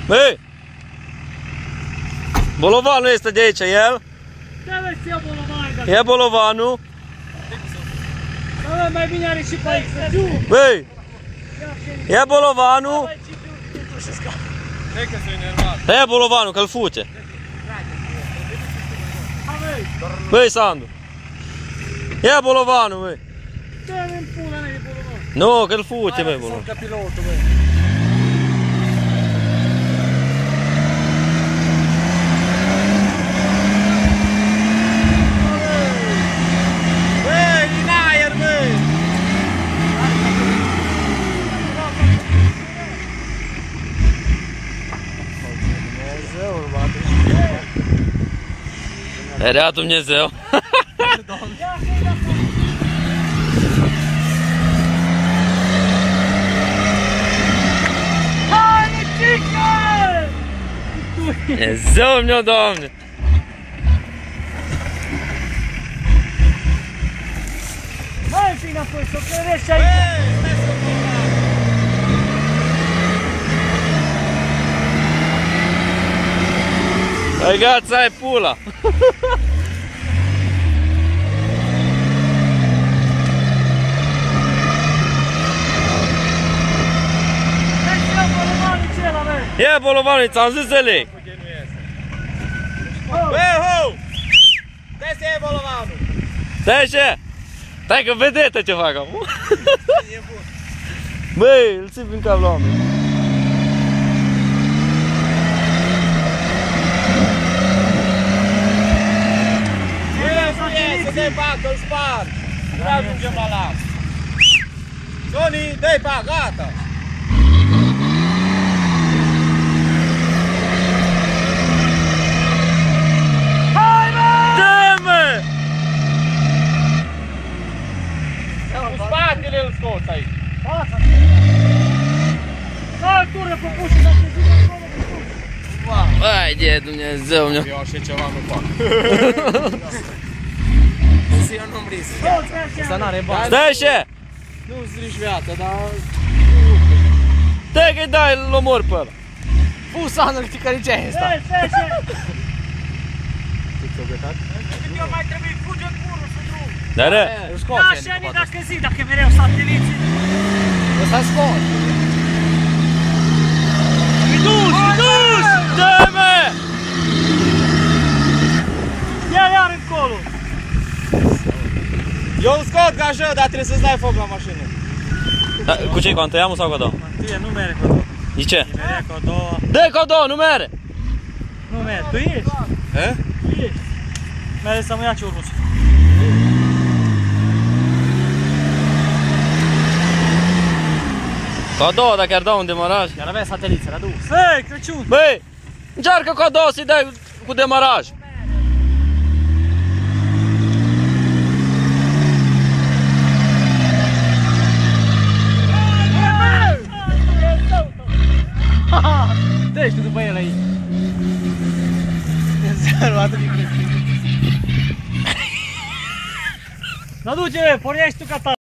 Băi! Bolovanul este de aici, el? E bolovanul. Mai bine are și pe aici. Băi! E bolovanul. E bolovanul, că-l fute. Băi, Sandu! E bolovanul, băi! Dă-mi pula mea de bolovan. Nu, că-l fute, băi, bolovanul. Hai, pilotul, băi. Băi, din aer, băi! Dumnezeul, bate și Era Dumnezeu. Hai, măcică! Dumnezeu meu, Doamne! Hai, fi înapoi, să o cărești aici! Hai, gata, ai pula! E bolovanul, ți-am zis să leg! Băi, ho! Dă să e bolovanul! Stai așa! Stai că vedetă ce fac acum! Băi, îl țin prin cap la oameni! Să dai pacă, îl sparg! Nu ajungem la lac! Sony, dai pacă, gata! Hai, mă! Dă, mă! Cu spatele îl scoți aici! Hai, tură pe pușă, dar te zic acolo de sus! Hai de Dumnezeu meu! Eu așa ceva nu fac. Eu nu-mi risc. Asta n-are bani! Stai așa! Nu-ți strici viața, dar... Stai că-i dai, îl omor pe ăla! Pus anul, știi care ce e asta? Stai așa! Eu mai trebuie fuge curul și drum! Dar re? Da, așa ni dacă zi, dacă mereu sateliții! Ăsta scot. Vidus! Vidus! Dă, mă! Ia iar încolo! Eu îl scot ca așa, dar trebuie să-ți dai foc la mașină. Da, cu ce, cu antăiamul sau cu a doua? Tine, nu mere cu a doua. De ce? Mere cu a doua. Dă cu a doua, nu mere! Nu mere, tu ești? He? Ești. Mere să mă ia ce urmăți. Cu a doua, dacă ar da un demaraj. Iar avea sateliții, l-a dus. Hei, Crăciun! Băi, încearcă cu a doua să-i dai cu demaraj. Dă-și tu după el aici. Zero, atât de crezi. Nu duce, pornești tu ca ta.